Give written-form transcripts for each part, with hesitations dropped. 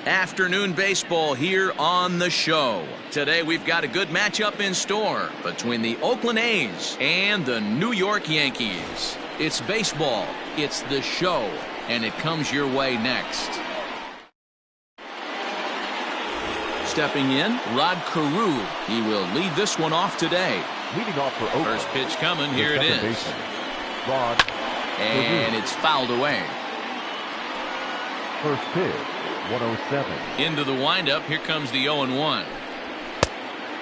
Afternoon baseball here on the show. Today we've got a good matchup in store between the Oakland A's and the New York Yankees. It's baseball, it's the show, and it comes your way next. Stepping in, Rod Carew. He will lead this one off today. Leading off for Oakland. First pitch coming, here it is. Baseman, Rod and Carew. it's fouled away. First pitch, 107. Into the windup, here comes the 0-1.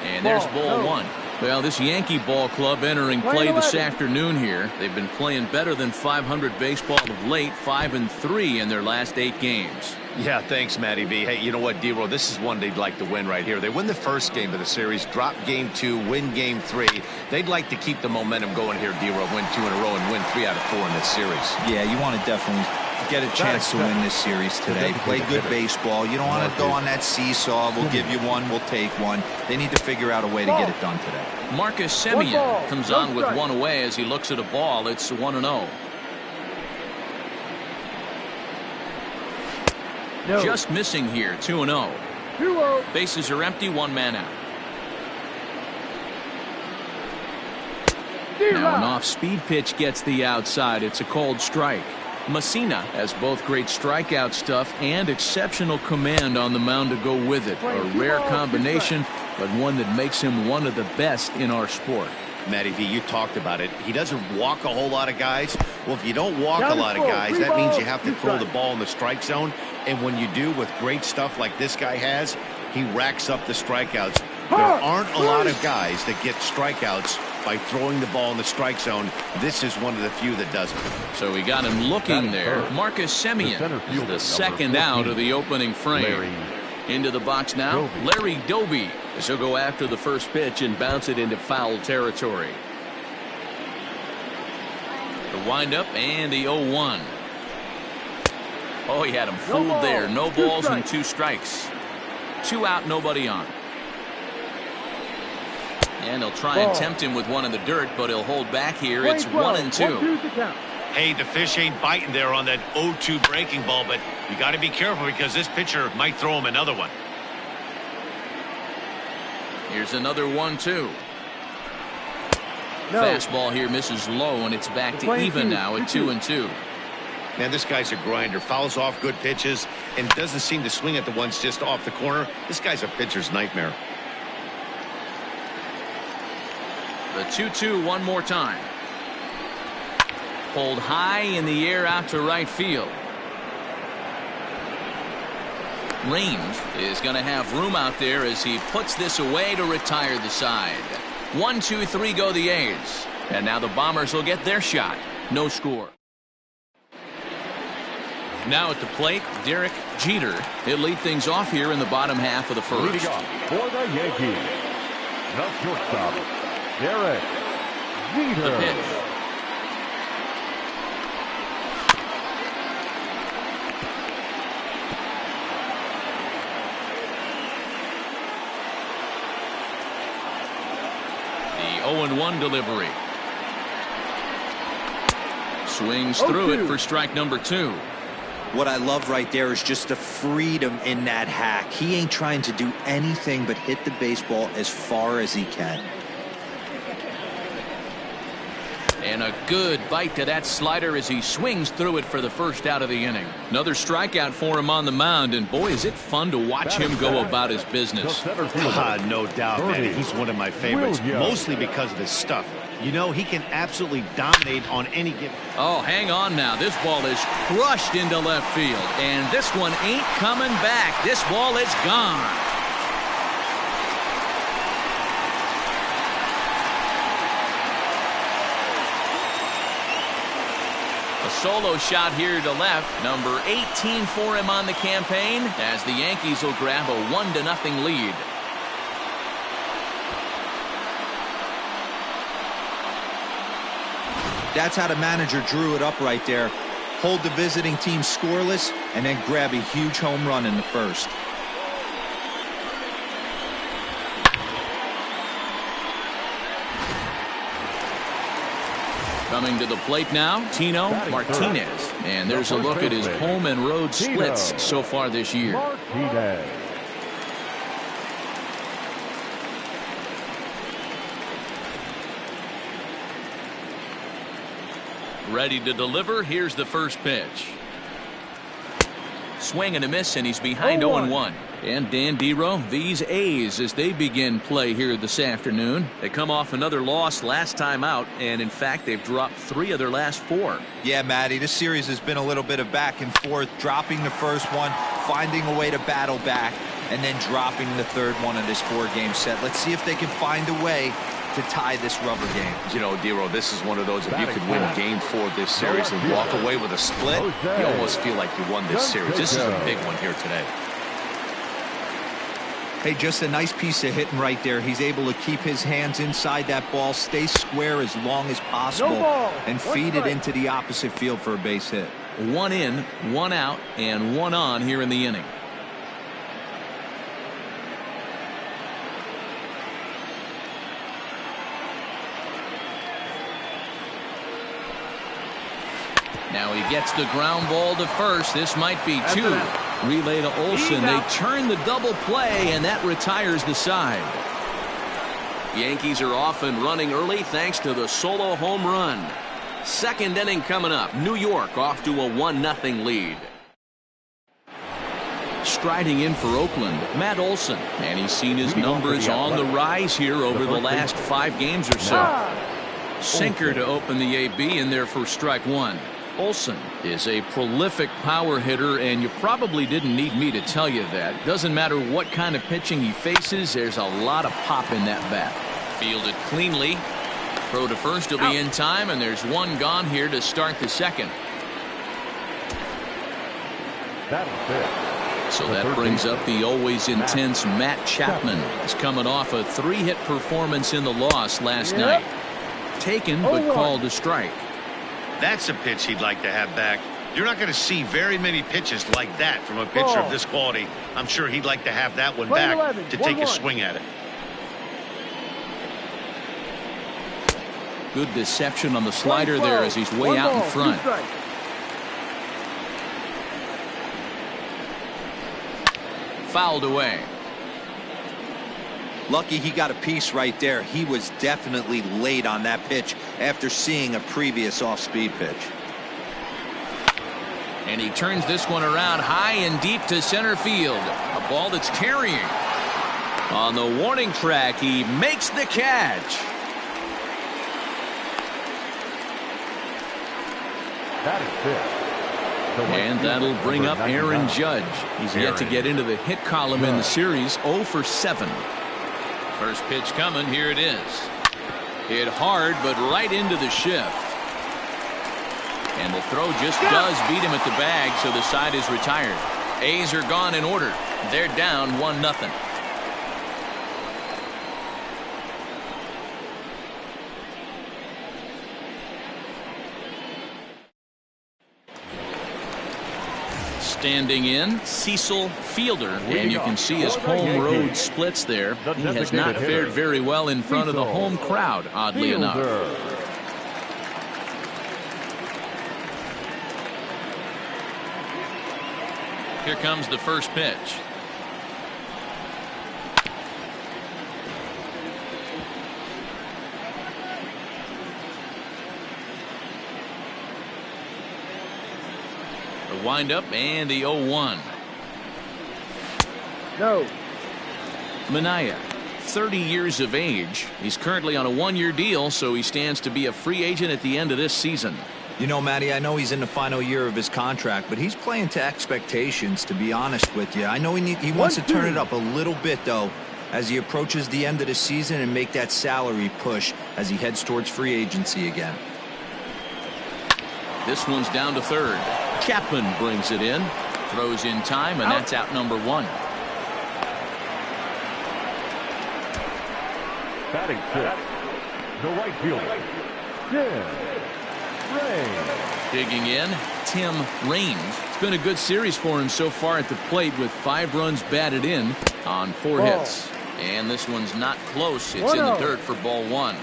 And there's ball one. Well, this Yankee ball club entering play this afternoon here. They've been playing better than 500 baseball of late, 5-3 in their last 8 games. Yeah, thanks, Matty V. Hey, you know what, D-Roll, this is one they'd like to win right here. They win the first game of the series, drop game 2, win game 3. They'd like to keep the momentum going here, D-Roll, win 2 in a row and win 3 out of 4 in this series. Yeah, you want to definitely get a chance to win this series today. Play good baseball. You don't want to go on that seesaw. We'll give you one, we'll take one. They need to figure out a way to get it done today. Marcus Semien comes on with one away as he looks at a ball. It's 1-0. No. Just missing here, 2-0. 2-0. Bases are empty, 1 man out. Now an off-speed pitch gets the outside. It's a cold strike. Messina has both great strikeout stuff and exceptional command on the mound to go with it. A rare combination, but one that makes him one of the best in our sport. Matty V, you talked about it. He doesn't walk a whole lot of guys. Well, if you don't walk a lot of guys, that means you have to throw the ball in the strike zone. And when you do with great stuff like this guy has, he racks up the strikeouts. There aren't a lot of guys that get strikeouts by throwing the ball in the strike zone. This is one of the few that doesn't. So we got him looking there. Marcus Semien is the second out of the opening frame. Into the box now, Larry Doby. This will go after the first pitch and bounce it into foul territory. The windup and the 0-1. Oh, he had him fooled there. No balls and 2 strikes. 2 out, nobody on. And he'll try and tempt him with one in the dirt, but he'll hold back here. It's 1-2. Hey, the fish ain't biting there on that 0-2 breaking ball, but you got to be careful because this pitcher might throw him another one. Here's another 1-2. Fastball here misses low, and it's back to even now at 2-2. Man, this guy's a grinder. Fouls off good pitches and doesn't seem to swing at the ones just off the corner. This guy's a pitcher's nightmare. The 2-2 one more time. Pulled high in the air out to right field. Range is going to have room out there as he puts this away to retire the side. 1-2-3 go the A's. And now the Bombers will get their shot. No score. Now at the plate, Derek Jeter. He'll lead things off here in the bottom half of the first. Leading off for the Yankees, the shortstop, Derek Jeter. The pitch. The 0-1 delivery. Swings through it for strike number 2. What I love right there is just the freedom in that hack. He ain't trying to do anything but hit the baseball as far as he can. And a good bite to that slider as he swings through it for the first out of the inning. Another strikeout for him on the mound, and boy, is it fun to watch him go about his business. No doubt, man. He's one of my favorites, mostly because of his stuff. You know, he can absolutely dominate on any given. Oh, hang on now. This ball is crushed into left field, and this one ain't coming back. This ball is gone. A solo shot here to left, number 18 for him on the campaign, as the Yankees will grab a 1-0 lead. That's how the manager drew it up right there. Hold the visiting team scoreless and then grab a huge home run in the first. Coming to the plate now, Tino Martinez. And there's a look at his home and road splits so far this year. Martinez. Ready to deliver. Here's the first pitch. Swing and a miss, and he's behind 0-1. And Dan Dero, these A's, as they begin play here this afternoon, they come off another loss last time out, and in fact they've dropped 3 of their last 4. Yeah, Matty, this series has been a little bit of back and forth, dropping the first one, finding a way to battle back, and then dropping the third one in this 4-game set. Let's see if they can find a way to tie this rubber game. You know, Dero, this is one of those, if you could win game 4 of this series and walk away with a split, you almost feel like you won this series. This is a big one here today. Hey, just a nice piece of hitting right there. He's able to keep his hands inside that ball, stay square as long as possible, and feed it into the opposite field for a base hit. 1 in, 1 out, and 1 on here in the inning. Now he gets the ground ball to first. This might be 2. Relay to Olsen. They turn the double play, and that retires the side. Yankees are off and running early thanks to the solo home run. Second inning coming up. New York off to a 1-0 lead. Striding in for Oakland, Matt Olsen. And he's seen his numbers on the rise here over the last 5 games or so. Sinker to open the AB in there for strike 1. Olsen is a prolific power hitter, and you probably didn't need me to tell you that. Doesn't matter what kind of pitching he faces, there's a lot of pop in that bat. Fielded cleanly. Throw to first will be in time, and there's 1 gone here to start the second. So that brings up the always intense Matt Chapman. He's coming off a 3-hit performance in the loss last night. Taken but called a strike. That's a pitch he'd like to have back. You're not going to see very many pitches like that from a pitcher of this quality. I'm sure he'd like to have that one back to take a swing at it. Good deception on the slider there as he's way out in front. Fouled away. Lucky he got a piece right there. He was definitely late on that pitch after seeing a previous off-speed pitch. And he turns this one around high and deep to center field. A ball that's carrying. On the warning track, he makes the catch. That is it. And that'll bring up Aaron Judge. He's yet to get into the hit column in the series. 0 for 7. First pitch coming. Here it is. Hit hard, but right into the shift. And the throw just does beat him at the bag, so the side is retired. A's are gone in order. They're down 1-0. Standing in, Cecil Fielder, and you can see his home road splits there. He has not fared very well in front of the home crowd, oddly enough. Here comes the first pitch. The windup and the 0-1. No. Minaya, 30 years of age. He's currently on a 1-year deal, so he stands to be a free agent at the end of this season. You know, Matty, I know he's in the final year of his contract, but he's playing to expectations, to be honest with you. I know he wants to turn it up a little bit, though, as he approaches the end of the season and make that salary push as he heads towards free agency again. This one's down to third. Chapman brings it in, throws in time, and that's out number 1. Batting fifth, the right fielder, Tim Raines. Digging in, Tim Raines. It's been a good series for him so far at the plate with 5 runs batted in on 4 hits. And this one's not close. It's in the dirt for ball 1.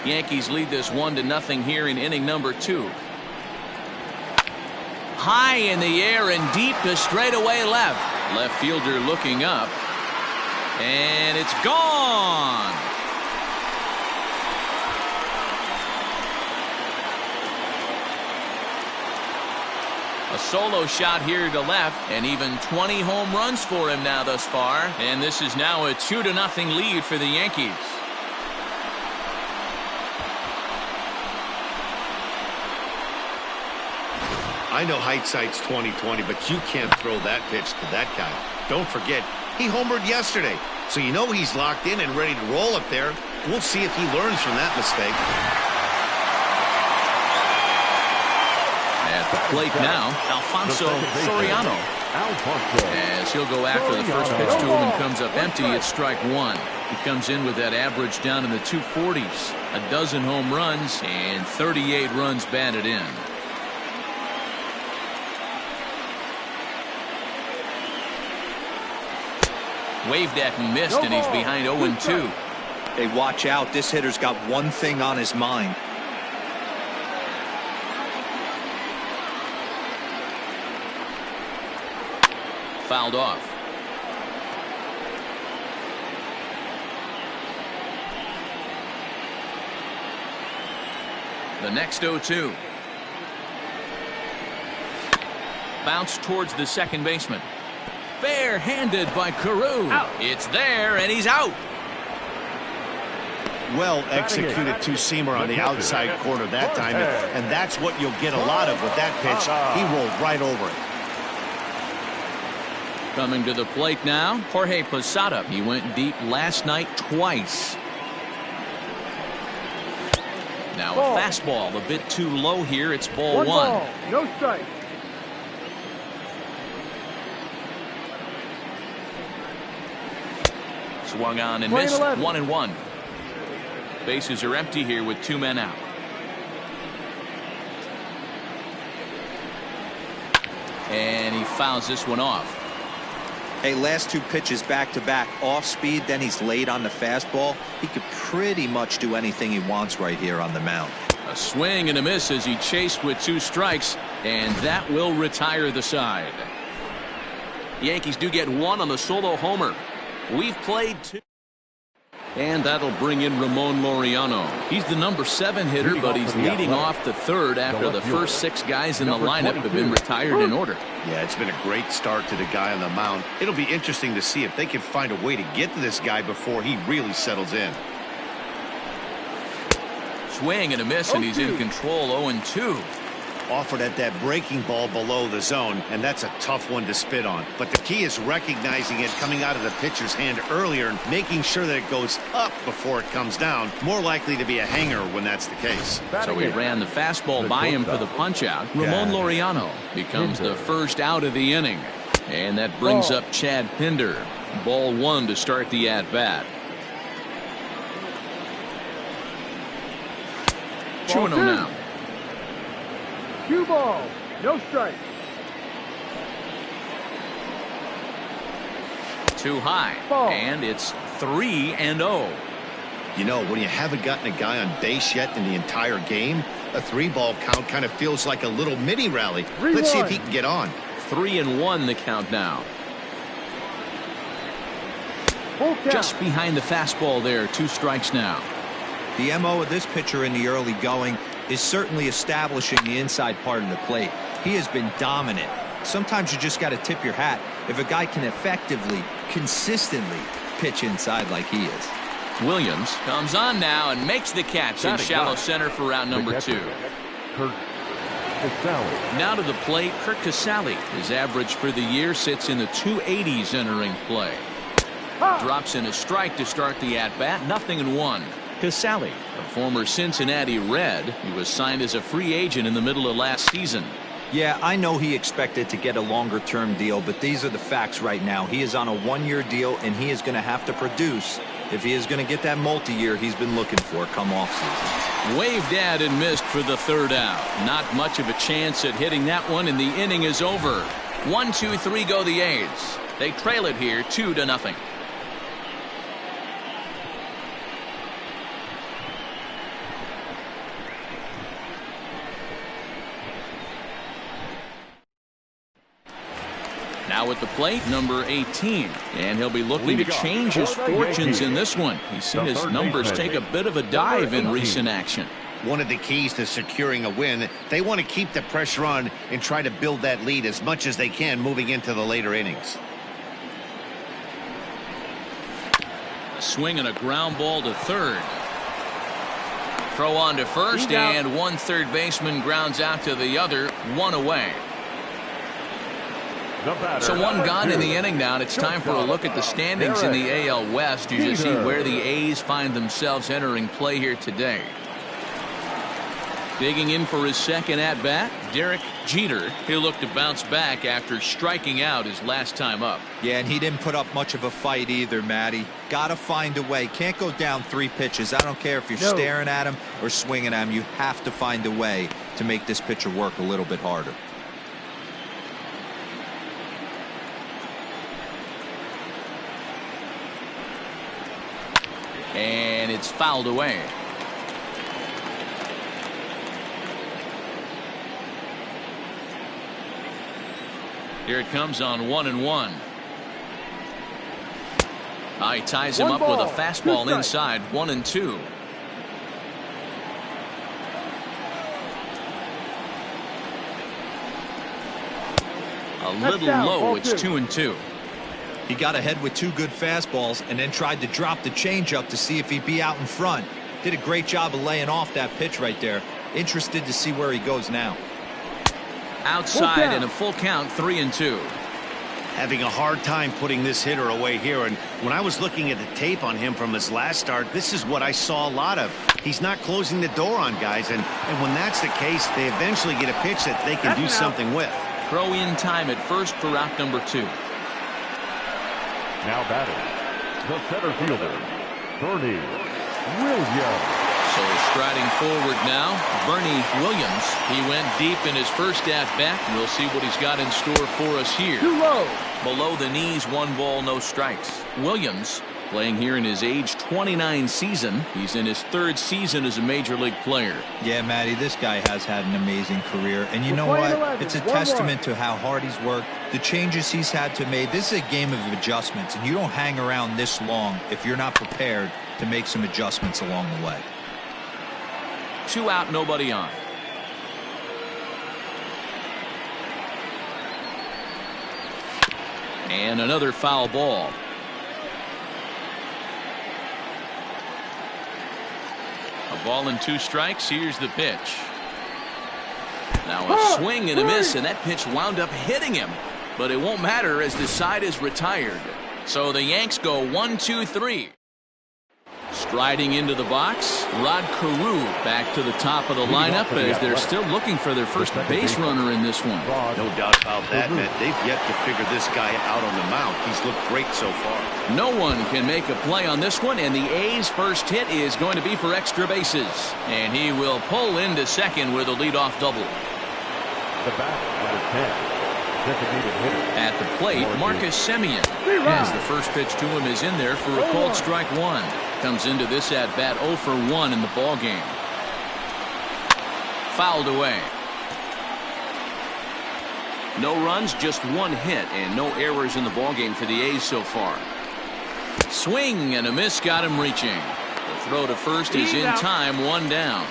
Yankees lead this 1-0 here in inning number 2. High in the air and deep to straightaway left. Left fielder looking up. And it's gone. A solo shot here to left, and even 20 home runs for him now thus far. And this is now a 2-0 lead for the Yankees. I know hindsight's 20/20, but you can't throw that pitch to that guy. Don't forget, he homered yesterday, so you know he's locked in and ready to roll up there. We'll see if he learns from that mistake. At the plate now, Alfonso Soriano. As he'll go after the first pitch to him and comes up empty, it's strike 1. He comes in with that average down in the 240s. A dozen home runs and 38 runs batted in. Waved at and missed, and he's behind 0-2. Hey, watch out. This hitter's got one thing on his mind. Fouled off. The next 0-2. Bounce towards the second baseman. Bare-handed by Carew. It's there, and he's out. Well executed two-seamer on the outside corner that time, and that's what you'll get a lot of with that pitch. He rolled right over it. Coming to the plate now, Jorge Posada. He went deep last night twice. Now a fastball a bit too low here. It's ball 1. No strike. Swung on and missed. 1-1. Bases are empty here with 2 men out. And he fouls this one off. Hey, last 2 pitches back-to-back off speed, then he's late on the fastball. He could pretty much do anything he wants right here on the mound. A swing and a miss as he chased with 2 strikes, and that will retire the side. The Yankees do get 1 on the solo homer. We've played 2. And that'll bring in Ramon Laureano. He's the number 7 hitter, but he's leading off the third after the first 6 guys in the lineup have been retired in order. Yeah, it's been a great start to the guy on the mound. It'll be interesting to see if they can find a way to get to this guy before he really settles in. Swing and a miss, and he's in control. 0-2. Offered at that breaking ball below the zone, and that's a tough one to spit on. But the key is recognizing it coming out of the pitcher's hand earlier and making sure that it goes up before it comes down. More likely to be a hanger when that's the case. So he ran the fastball by him for the punch-out. Ramon Laureano becomes the first out of the inning. And that brings up Chad Pinder. Ball 1 to start the at-bat. 2-0 now. 2 balls, no strike. Too high, and it's 3-0. You know, when you haven't gotten a guy on base yet in the entire game, a 3-ball count kind of feels like a little mini rally. Let's see if he can get on. 3-1 the count now. Just behind the fastball there. 2 strikes now. The MO of this pitcher in the early going is certainly establishing the inside part of the plate. He has been dominant. Sometimes you just got to tip your hat if a guy can effectively, consistently pitch inside like he is. Williams comes on now and makes the catch in shallow center for round number 2. Now to the plate, Curt Casali. His average for the year sits in the 280s entering play. Drops in a strike to start the at-bat. 0-1. Casali, a former Cincinnati Red. He was signed as a free agent in the middle of last season. Yeah, I know he expected to get a longer-term deal, but these are the facts right now. He is on a 1-year deal, and he is going to have to produce if he is going to get that multi-year he's been looking for come off-season. Waved at and missed for the 3rd out. Not much of a chance at hitting that one, and the inning is over. 1-2-3 go the A's. They trail it here 2-0. Now at the plate, number 18. And he'll be looking to change his fortunes in this one. He's seen his numbers take a bit of a dive in recent action. One of the keys to securing a win, they want to keep the pressure on and try to build that lead as much as they can moving into the later innings. A swing and a ground ball to third. Throw on to first, and one third baseman grounds out to the other, one away. So one gone in the inning now, and it's time for a look at the standings in the AL West. You just see where the A's find themselves entering play here today. Digging in for his second at-bat, Derek Jeter. He'll look to bounce back after striking out his last time up. Yeah, and he didn't put up much of a fight either, Matty. Got to find a way. Can't go down 3 pitches. I don't care if you're staring at him or swinging at him. You have to find a way to make this pitcher work a little bit harder. And it's fouled away. Here it comes on 1-1. He ties him up with a fastball inside, 1-2. A little low, it's 2-2. He got ahead with 2 good fastballs and then tried to drop the changeup to see if he'd be out in front. Did a great job of laying off that pitch right there. Interested to see where he goes now. Outside and a full count, 3-2. Having a hard time putting this hitter away here, and when I was looking at the tape on him from his last start, this is what I saw a lot of. He's not closing the door on guys, and when that's the case, they eventually get a pitch that they can do something with. Throw in time at first for out number 2. Now batting, the center fielder, Bernie Williams. So striding forward now, Bernie Williams. He went deep in his first at-bat. We'll see what he's got in store for us here. Too low. Below the knees, 1 ball, no strikes. Williams playing here in his age 29 season. He's in his 3rd season as a major league player. Yeah, Matty, this guy has had an amazing career. And you know what? It's a testament to how hard he's worked, the changes he's had to make. This is a game of adjustments, and you don't hang around this long if you're not prepared to make some adjustments along the way. 2 out, nobody on. And another foul ball. A ball and 2 strikes. Here's the pitch. Now a swing and a miss, and that pitch wound up hitting him. But it won't matter as the side is retired. So the Yanks go 1-2-3. Striding into the box, Rod Carew back to the top of the lineup as they're still looking for their first base runner in this one. No doubt about that, man. They've yet to figure this guy out on the mound. He's looked great so far. No one can make a play on this one, and the A's first hit is going to be for extra bases. And he will pull into second with a leadoff double. The bat, number 10. Designated hitter. At the plate, Marcus Semien. As the first pitch to him is in there for a called strike 1. Comes into this at bat 0 for 1 in the ball game. Fouled away. No runs, just 1 hit, and no errors in the ball game for the A's so far. Swing and a miss got him reaching. The throw to first is in time, 1 down.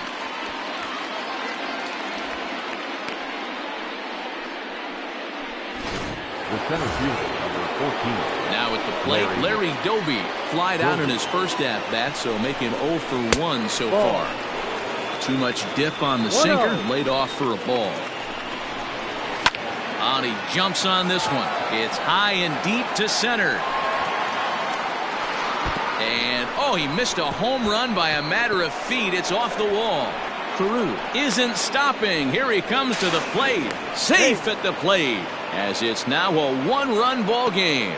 The center fielder, number 14. Now at the plate, Larry Doby flied out in his first at-bat, so making 0 for 1 so far. Too much dip on the sinker, laid off for a ball. And he jumps on this one. It's high and deep to center. And, he missed a home run by a matter of feet. It's off the wall. Carew isn't stopping. Here he comes to the plate. Safe at the plate, as it's now a 1-run ball game.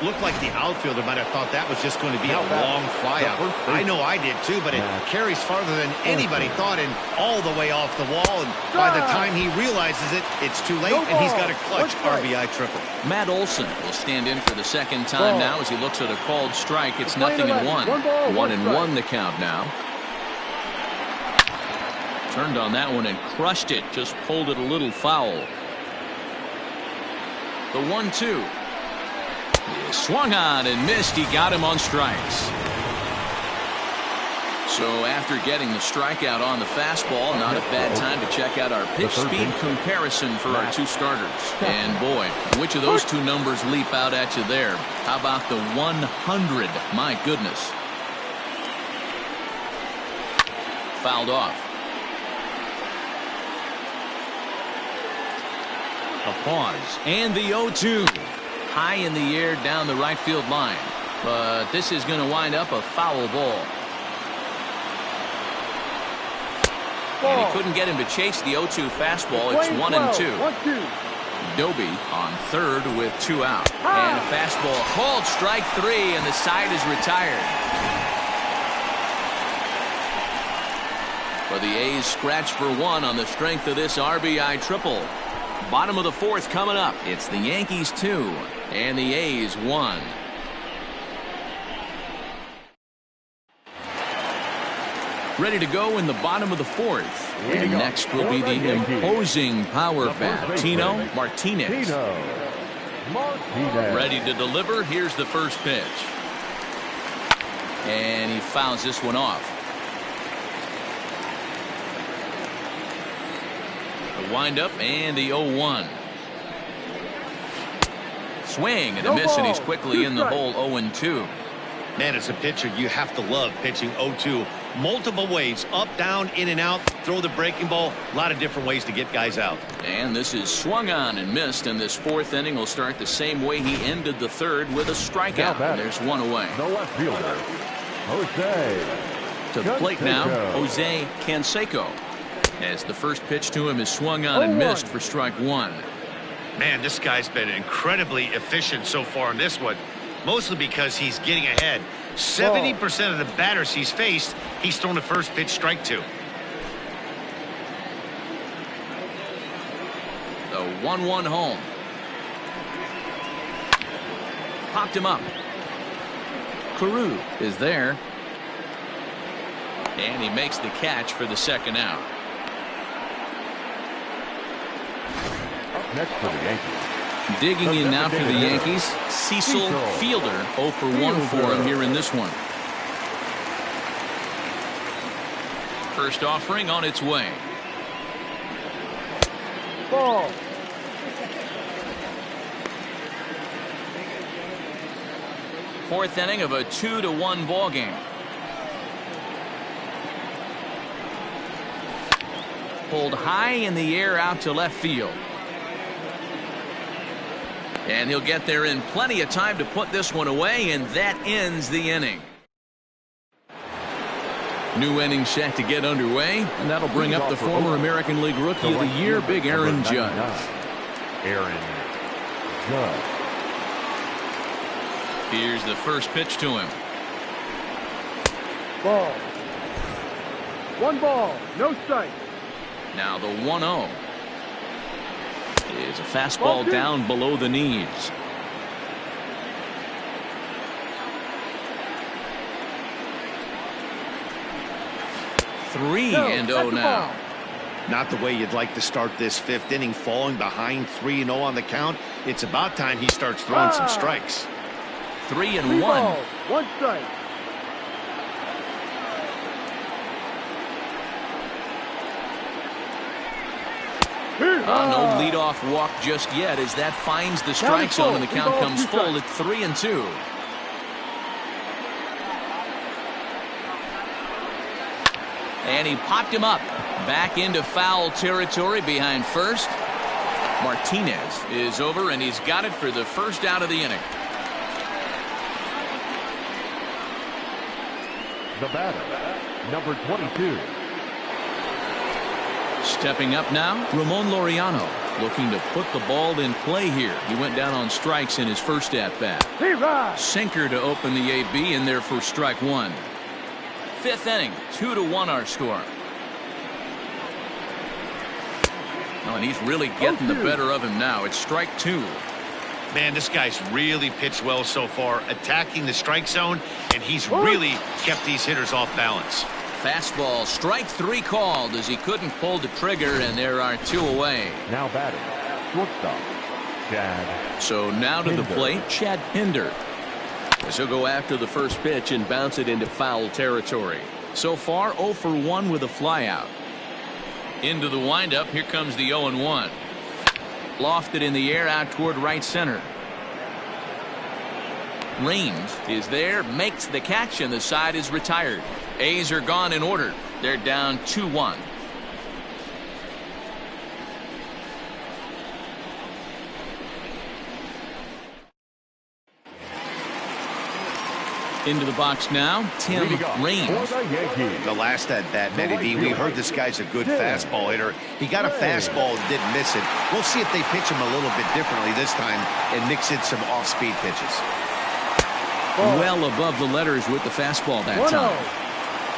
Looked like the outfielder might have thought that was just going to be a long flyout. I know I did too, but it carries farther than anybody thought and all the way off the wall. And by the time he realizes it, it's too late, and he's got a clutch RBI triple. Matt Olson will stand in for the second time now as he looks at a called strike. It's 0-1. 1-1 the count now. Turned on that one and crushed it. Just pulled it a little foul. The 1-2. He swung on and missed. He got him on strikes. So after getting the strikeout on the fastball, not a bad time to check out our pitch speed comparison for our two starters. And boy, which of those two numbers leap out at you there? How about the 100? My goodness. Fouled off. A pause. And the 0-2. High in the air down the right field line. But this is going to wind up a foul ball. And he couldn't get him to chase the 0-2 fastball. It's 1-2. Doby on third with 2 out. And a fastball called strike 3, and the side is retired. For the A's scratch for 1 on the strength of this RBI triple. Bottom of the 4th coming up. It's the Yankees 2 and the A's 1. Ready to go in the bottom of the 4th. And next will be the imposing power bat, Tino Martinez. Ready to deliver. Here's the first pitch. And he fouls this one off. The windup and the 0-1. Swing and a miss, and he's quickly in the hole. 0-2. Man, as a pitcher, you have to love pitching 0-2. Multiple ways, up, down, in and out, throw the breaking ball. A lot of different ways to get guys out. And this is swung on and missed, and this 4th inning will start the same way he ended the 3rd with a strikeout. And there's 1 away. The left fielder, Jose. To the plate now, Jose Canseco. As the first pitch to him is swung on and missed for strike 1. Man, this guy's been incredibly efficient so far in this one. Mostly because he's getting ahead. 70% of the batters he's faced, he's thrown the first pitch strike to. The 1-1 home. Popped him up. Carew is there. And he makes the catch for the 2nd out. Up next for the Yankees. Digging in now for the Yankees, Cecil Fielder. 0 for 1 for him here in this one. First offering on its way. Ball. Fourth inning of a 2-1 ball game. Pulled high in the air out to left field. And he'll get there in plenty of time to put this one away, and that ends the inning. New inning set to get underway, and that'll bring up the former American League Rookie of the Year, Big Aaron Judge. Aaron Judge. Here's the first pitch to him. Ball. 1 ball, no strike. Now the 1-0. Is a fastball down below the knees. Three and 0 now. Not the way you'd like to start this 5th inning, falling behind 3-0 on the count. It's about time he starts throwing some strikes. 3-1. 1 strike. No leadoff walk just yet as that finds the strike zone and the count comes full at 3-2. And he popped him up back into foul territory behind first. Martinez is over, and he's got it for the first out of the inning. The batter, number 22. Stepping up now, Ramon Laureano, looking to put the ball in play here. He went down on strikes in his first at-bat. Sinker to open the AB in there for strike 1. 5th inning, 2-1 our score. Oh, and he's really getting the better of him now. It's strike 2. Man, this guy's really pitched well so far, attacking the strike zone, and he's really kept these hitters off balance. Fastball, strike 3 called as he couldn't pull the trigger, and there are 2 away. Now batting, shortstop, Chad. So now to the plate, Chad Pinder. As he'll go after the first pitch and bounce it into foul territory. So far, 0 for 1 with a flyout. Into the windup, here comes the 0-1. Lofted in the air out toward right center. Raines is there, makes the catch, and the side is retired. A's are gone in order. They're down 2-1. Into the box now, Tim Raines. The last at bat, Mlb, we heard this guy's a good fastball hitter. He got a fastball and didn't miss it. We'll see if they pitch him a little bit differently this time and mix in some off-speed pitches. Well above the letters with the fastball that time.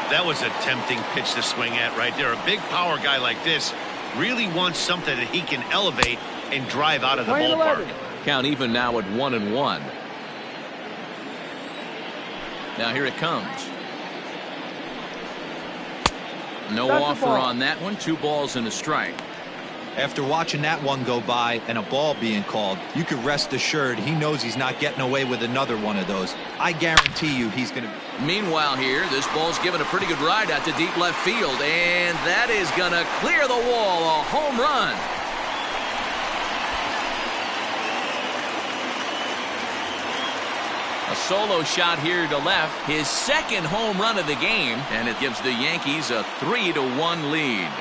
That was a tempting pitch to swing at right there. A big power guy like this really wants something that he can elevate and drive out of the ballpark. Count even now at 1-1. Now here it comes. No offer on that one. 2 balls and a strike. After watching that one go by and a ball being called, you can rest assured he knows he's not getting away with another one of those. I guarantee you he's going to. Meanwhile here, this ball's given a pretty good ride out to deep left field, and that is going to clear the wall. A home run. A solo shot here to left, his second home run of the game, and it gives the Yankees a 3-1 lead.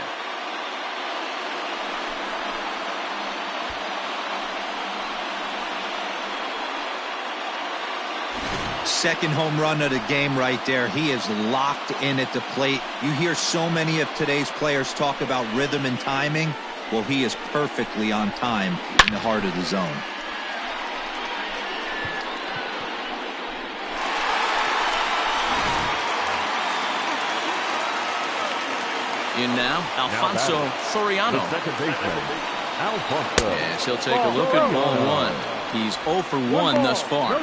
Second home run of the game right there. He is locked in at the plate. You hear so many of today's players talk about rhythm and timing. Well, he is perfectly on time in the heart of the zone. In now, Alfonso Soriano. The second baseman, Alfonso. Yes, he'll take a look at ball 1. He's 0 for 1 thus far.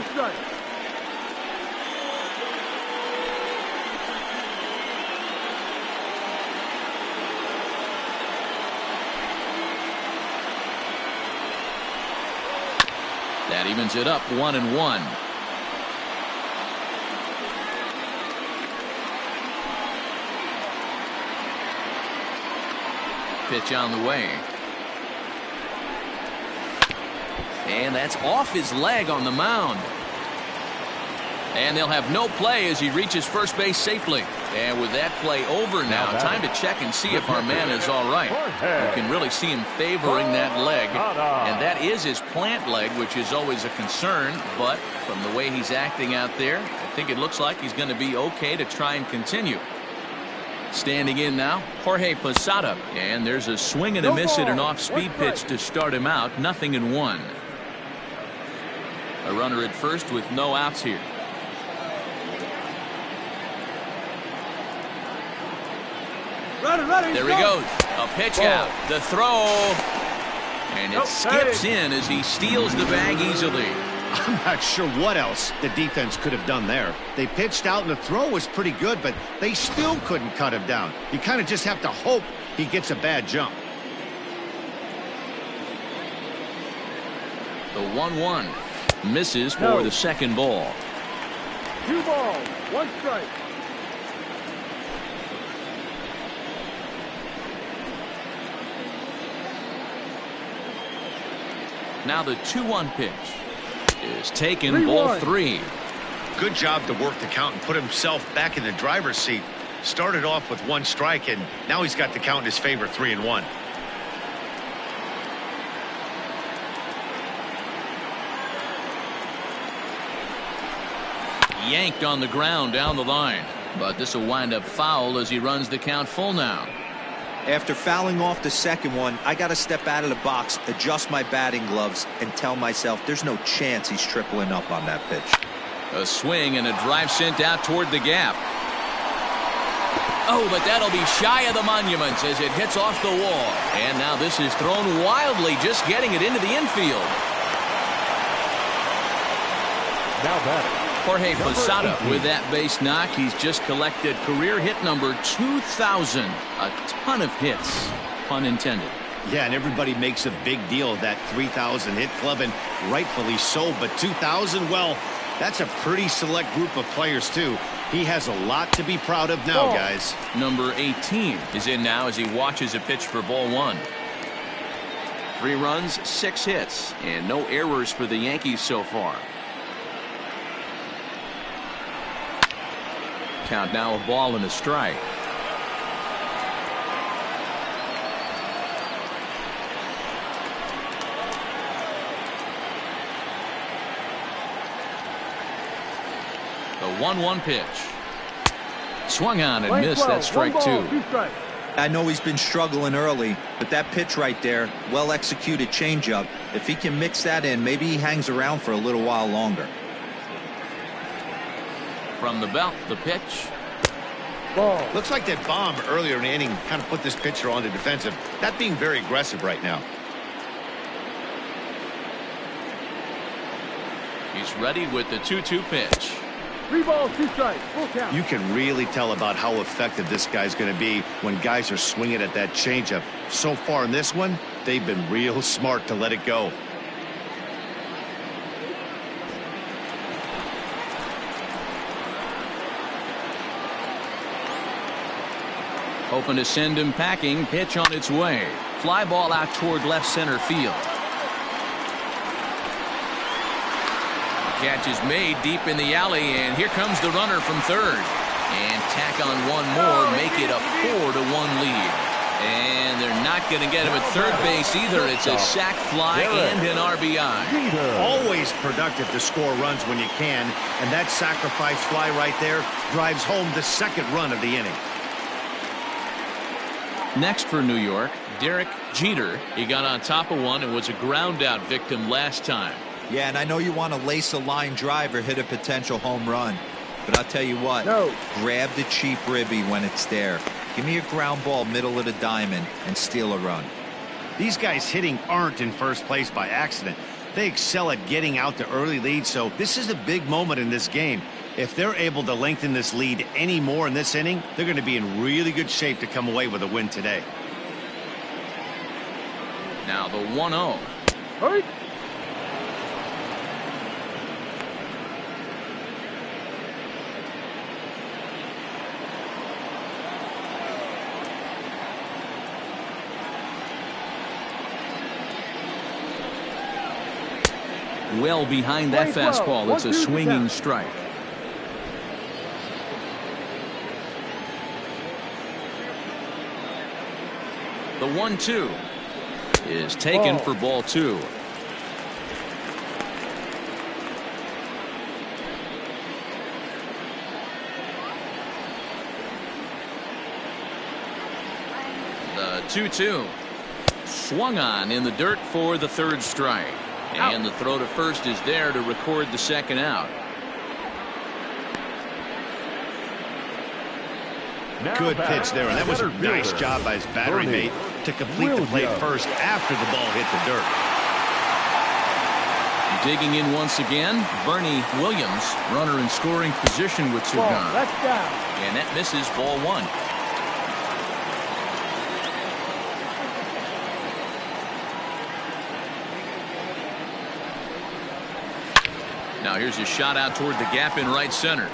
That evens it up 1-1. Pitch on the way. And that's off his leg on the mound. And they'll have no play as he reaches first base safely. And with that play over now, time to check and see if our man is all right. You can really see him favoring that leg. And that is his plant leg, which is always a concern. But from the way he's acting out there, I think it looks like he's going to be okay to try and continue. Standing in now, Jorge Posada. And there's a swing and a miss at an off-speed pitch to start him out. 0-1. A runner at first with no outs here. There he goes. A pitch out. The throw. And it skips in as he steals the bag easily. I'm not sure what else the defense could have done there. They pitched out and the throw was pretty good, but they still couldn't cut him down. You kind of just have to hope he gets a bad jump. The 1-1 misses for the second ball. 2 balls, 1 strike. Now the 2-1 pitch is taken, ball 3. Good job to work the count and put himself back in the driver's seat. Started off with 1 strike, and now he's got the count in his favor, 3-1. Yanked on the ground down the line, but this will wind up foul as he runs the count full now. After fouling off the second one, I got to step out of the box, adjust my batting gloves, and tell myself there's no chance he's tripling up on that pitch. A swing and a drive sent out toward the gap. Oh, but that'll be shy of the monuments as it hits off the wall. And now this is thrown wildly, just getting it into the infield. Now batting, Jorge Posada with that base knock. He's just collected career hit number 2,000. A ton of hits, pun intended. Yeah, and everybody makes a big deal of that 3,000 hit club, and rightfully so. But 2,000, well, that's a pretty select group of players, too. He has a lot to be proud of now, guys. Number 18 is in now as he watches a pitch for ball 1. 3 runs, 6 hits, and no errors for the Yankees so far. Count now, a ball and a strike. The 1-1 pitch. Swung on and missed. That strike 2. I know he's been struggling early, but that pitch right there, well executed changeup. If he can mix that in, maybe he hangs around for a little while longer. From the belt, the pitch. Ball. Looks like that bomb earlier in the inning kind of put this pitcher on the defensive. Not being very aggressive right now. He's ready with the 2-2 pitch. 3 balls, 2 strikes, full count. You can really tell about how effective this guy's going to be when guys are swinging at that changeup. So far in this one, they've been real smart to let it go. Hoping to send him packing. Pitch on its way. Fly ball out toward left center field. Catch is made deep in the alley, and here comes the runner from third. And tack on one more, make it a 4-1 lead. And they're not going to get him at third base either. It's a sac fly and an RBI. Always productive to score runs when you can, and that sacrifice fly right there drives home the second run of the inning. Next for New York, Derek Jeter. He got on top of one and was a ground out victim last time. Yeah, and I know you want to lace a line drive or hit a potential home run. But I'll tell you what, grab the cheap ribby when it's there. Give me a ground ball middle of the diamond and steal a run. These guys hitting aren't in first place by accident. They excel at getting out to early leads, so this is a big moment in this game. If they're able to lengthen this lead any more in this inning, they're going to be in really good shape to come away with a win today. Now the 1-0. Hurry. Well behind that fastball. It's a swinging strike. The 1-2 is taken for ball 2. The 2-2 swung on in the dirt for the third strike. And the throw to first is there to record the second out. Good pitch there, and that was a nice job by his battery mate to complete the play first after the ball hit the dirt. Digging in once again, Bernie Williams, runner in scoring position with 2 gone. That's down. And that misses ball 1. Now here's a shot out toward the gap in right center.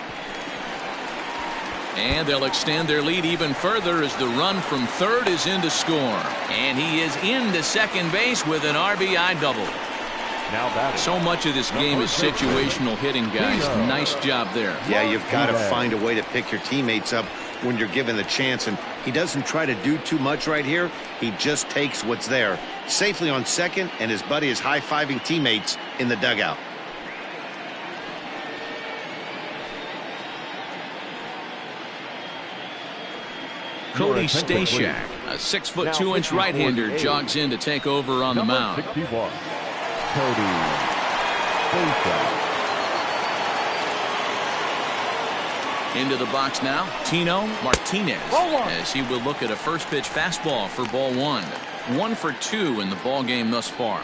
And they'll extend their lead even further as the run from third is in to score. And he is into second base with an RBI double. Now so much of this game is situational hitting, guys. Nice job there. Yeah, you've got to find a way to pick your teammates up when you're given the chance. And he doesn't try to do too much right here. He just takes what's there. Safely on second, and his buddy is high-fiving teammates in the dugout. Cody Stashak, a 6'2" right-hander, jogs in to take over on the mound. 61, Cody Stashak. Into the box now, Tino Martinez, as he will look at a first pitch fastball for ball 1. 1 for 2 in the ball game thus far.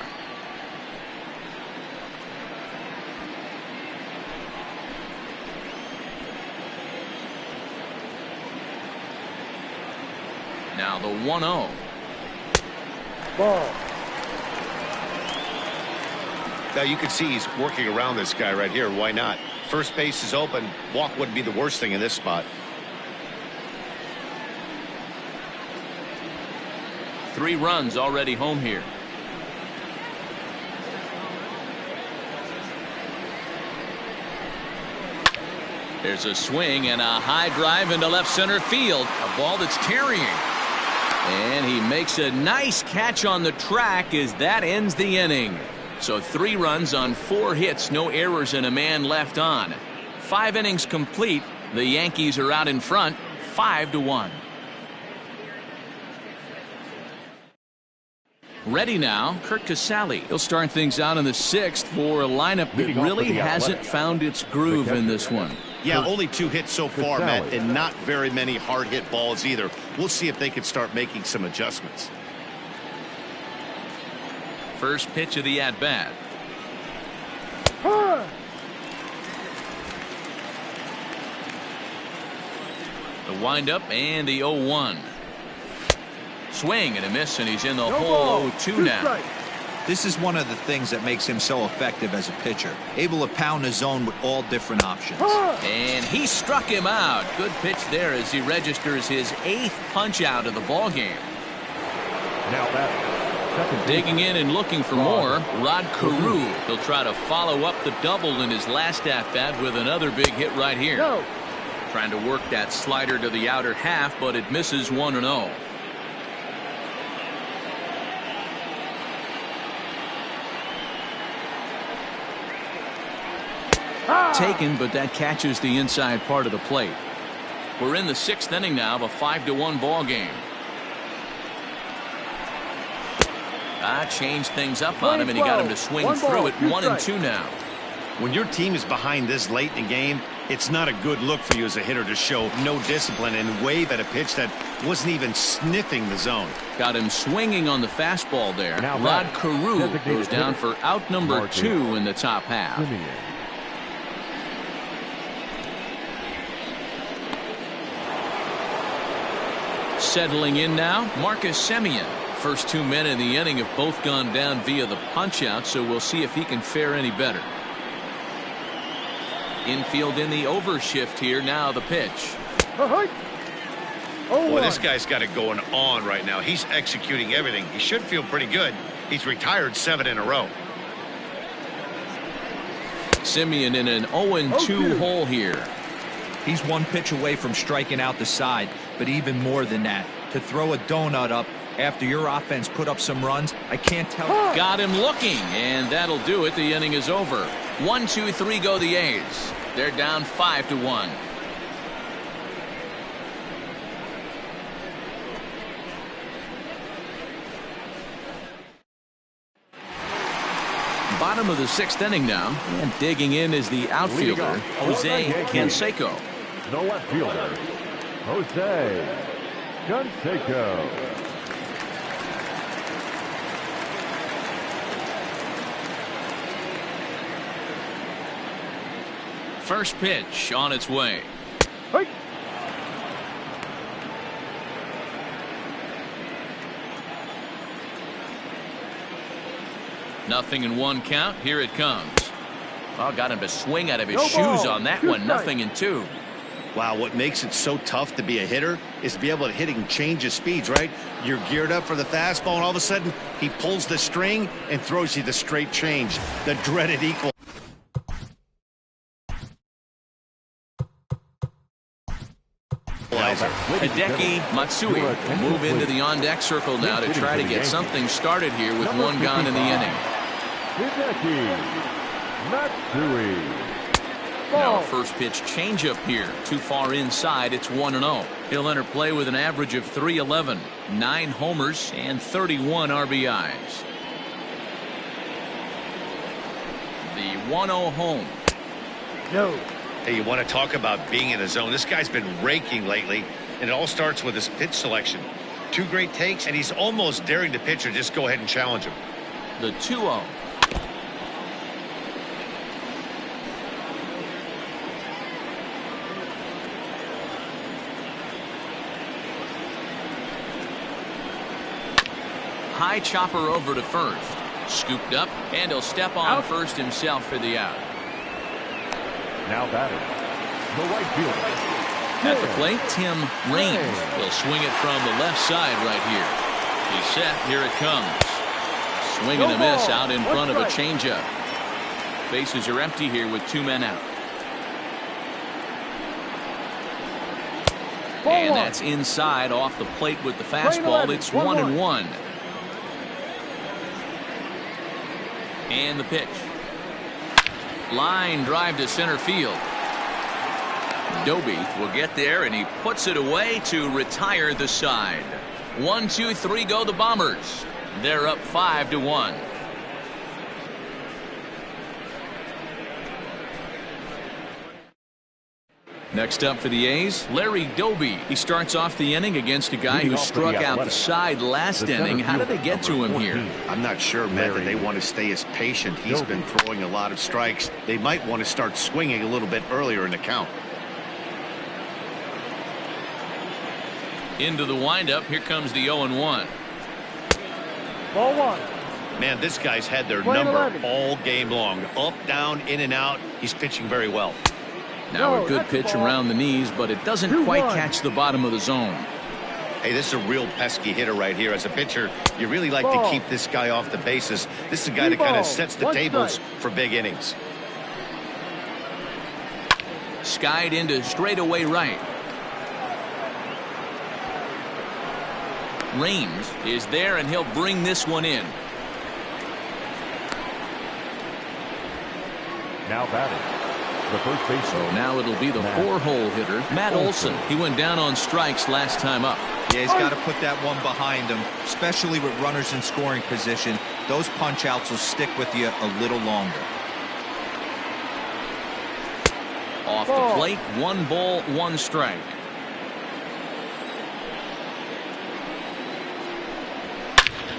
Now the 1-0. Ball. Now you can see he's working around this guy right here. Why not? First base is open. Walk wouldn't be the worst thing in this spot. 3 runs already home here. There's a swing and a high drive into left center field. A ball that's carrying. And he makes a nice catch on the track as that ends the inning. So 3 runs on 4 hits, no errors, and a man left on. 5 innings complete. The Yankees are out in front, 5-1. Ready now, Kurt Casale. He'll start things out in the 6th for a lineup that really hasn't found its groove in this one. Yeah, only 2 hits so far, Matt, and not very many hard hit balls either. We'll see if they can start making some adjustments. First pitch of the at-bat. The windup and the 0-1. Swing and a miss, and he's in the hole. 0-2 now. This is one of the things that makes him so effective as a pitcher. Able to pound the zone with all different options. And he struck him out. Good pitch there as he registers his 8th punch out of the ball game. Now that Digging in and looking for more, Rod Carew. He'll try to follow up the double in his last at-bat with another big hit right here. Trying to work that slider to the outer half, but it misses 1-0. Taken, but that catches the inside part of the plate. We're in the 6th inning now of a 5-1 ball game. Changed things up on him, and he got him to swing through it. 1-2 now. When your team is behind this late in the game, it's not a good look for you as a hitter to show no discipline and wave at a pitch that wasn't even sniffing the zone. Got him swinging on the fastball there. Rod Carew goes down for out number 2 in the top half. Settling in now, Marcus Semien. First 2 men in the inning have both gone down via the punch-out, so we'll see if he can fare any better. Infield in the overshift here. Now the pitch. Boy, this guy's got it going on right now. He's executing everything. He should feel pretty good. He's retired 7 in a row. Semien in an 0-2 hole here. He's 1 pitch away from striking out the side, but even more than that, to throw a donut up after your offense put up some runs, I can't tell. Got him looking, and that'll do it. The inning is over. 1, 2, 3 go the A's. They're down 5-1. Bottom of the 6th inning now, and digging in is the outfielder, Jose Canseco. the left fielder, Jose Canseco. First pitch on its way. Hey. Nothing in one count. Here it comes. Oh, got him to swing out of his shoes on that one. Nothing in two. Wow, what makes it so tough to be a hitter is to be able to hit and change his speeds, right? You're geared up for the fastball, and all of a sudden, he pulls the string and throws you the straight change, the dreaded equal. Hideki Matsui will move into the on-deck circle now to try to get something started here with one gone in the inning. Hideki Matsui. Now first pitch changeup here. Too far inside. It's 1-0. He'll enter play with an average of .311, 9 homers, and 31 RBIs. The 1-0 home. No. Hey, you want to talk about being in the zone? This guy's been raking lately, and it all starts with his pitch selection. 2 great takes, and he's almost daring the pitcher just go ahead and challenge him. The 2-0. High chopper over to first. Scooped up, and he'll step on first himself for the out. Now batting, the right fielder. At the plate, Tim Raines. He'll swing it from the left side right here. He's set. Here it comes. Swing and a miss out in front of a changeup. Bases are empty here with 2 men out. And that's inside off the plate with the fastball. It's 1-1. And the pitch. Line drive to center field. Doby will get there, and he puts it away to retire the side. 1, 2, 3 go the Bombers. They're up 5-1. Next up for the A's, Larry Doby. He starts off the inning against a guy who struck out the side last inning. How did they get to him here? I'm not sure, Matt, that they want to stay as patient. He's been throwing a lot of strikes. They might want to start swinging a little bit earlier in the count. Into the windup. Here comes the 0-1. Ball 1. Man, this guy's had their number all game long. Up, down, in and out. He's pitching very well. Now a good pitch around the knees, but it doesn't quite catch the bottom of the zone. Hey, this is a real pesky hitter right here. As a pitcher, you really like to keep this guy off the bases. This is a guy that kind of sets the tables for big innings. Skied into straightaway right. Raines is there, and he'll bring this one in. Now batting, the first baseman. So now it'll be the 4-hole hitter, Matt Olson. He went down on strikes last time up. Yeah, he's got to put that one behind him, especially with runners in scoring position. Those punch outs will stick with you a little longer. Off the plate, 1 ball, 1 strike.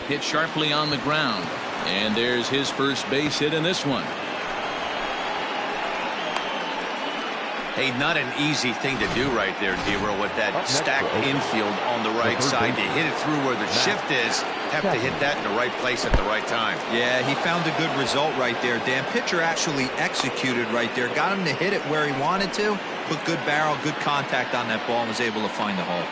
Hit sharply on the ground, and there's his first base hit in this one. Hey, not an easy thing to do right there, D-Row, with that stacked infield on the right side. To hit it through where the shift is, have to hit that in the right place at the right time. Yeah, he found a good result right there, Dan. Pitcher actually executed right there. Got him to hit it where he wanted to. Put good barrel, good contact on that ball, and was able to find the hole.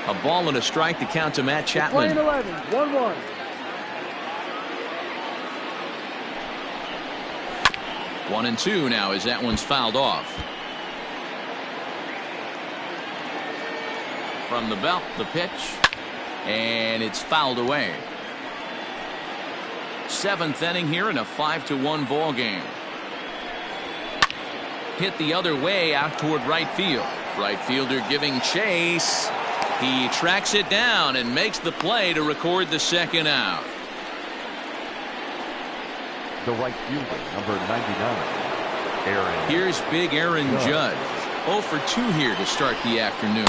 A ball and a strike to count to Matt Chapman. 1-1. One and 2 now as that one's fouled off. From the belt, the pitch, and it's fouled away. 7th inning here in a 5-1 ball game. Hit the other way out toward right field. Right fielder giving chase. He tracks it down and makes the play to record the 2nd out. The right fielder, number 99, Aaron. Here's big Aaron Judge. 0 for 2 here to start the afternoon.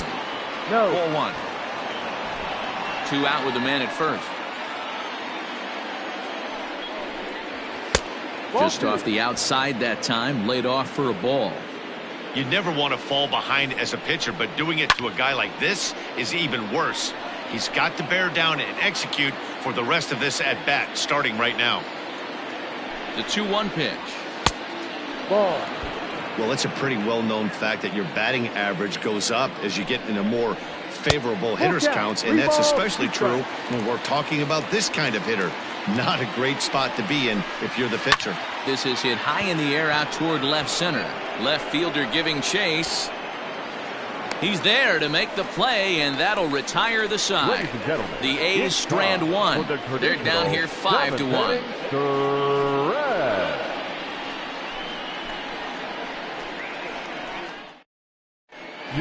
No. 4-1. 2 out with the man at first. Just off the outside that time, laid off for a ball. You never want to fall behind as a pitcher, but doing it to a guy like this is even worse. He's got to bear down and execute for the rest of this at bat, starting right now. The 2-1 pitch. Ball. Well, it's a pretty well-known fact that your batting average goes up as you get into more favorable hitters counts, and that's especially true when we're talking about this kind of hitter. Not a great spot to be in if you're the pitcher. This is hit high in the air out toward left center. Left fielder giving chase. He's there to make the play, and that'll retire the side. The A's strand 1. They're down here 5-1.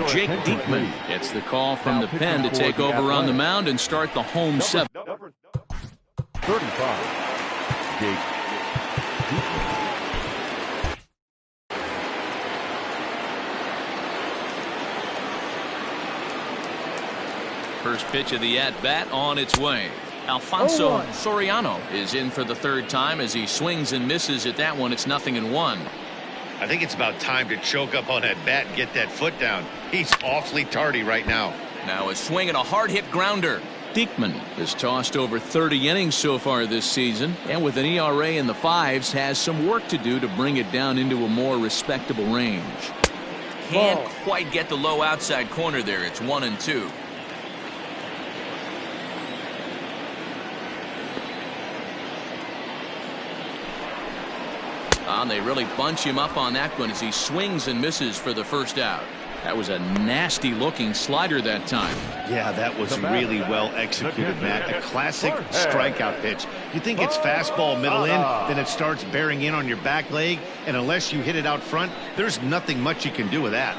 Jake Diekman gets the call from the pen to take over on the mound and start the home 7. 35. Jake Diekman. First pitch of the at-bat on its way. Alfonso Soriano is in for the 3rd time as he swings and misses at that one. It's 0-1. I think it's about time to choke up on that bat and get that foot down. He's awfully tardy right now. Now a swing and a hard hit grounder. Diekman has tossed over 30 innings so far this season, and with an ERA in the 5s, has some work to do to bring it down into a more respectable range. Can't quite get the low outside corner there. It's 1-2. They really bunch him up on that one as he swings and misses for the first out. That was a nasty looking slider that time. Yeah, that was really well executed, Matt. A classic strikeout pitch. You think it's fastball middle in, then it starts bearing in on your back leg, and unless you hit it out front, there's nothing much you can do with that.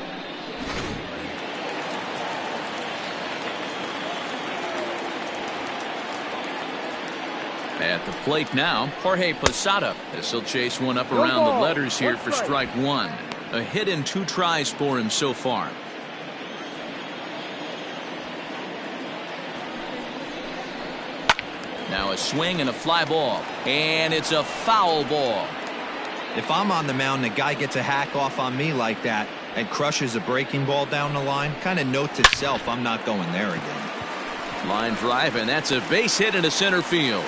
At the plate now, Jorge Posada, as he'll chase one up around the letters here for strike one. A hit in 2 tries for him so far. Now a swing and a fly ball, and it's a foul ball. If I'm on the mound, the guy gets a hack off on me like that and crushes a breaking ball down the line, kind of note to self, I'm not going there again. Line drive, and that's a base hit into center field.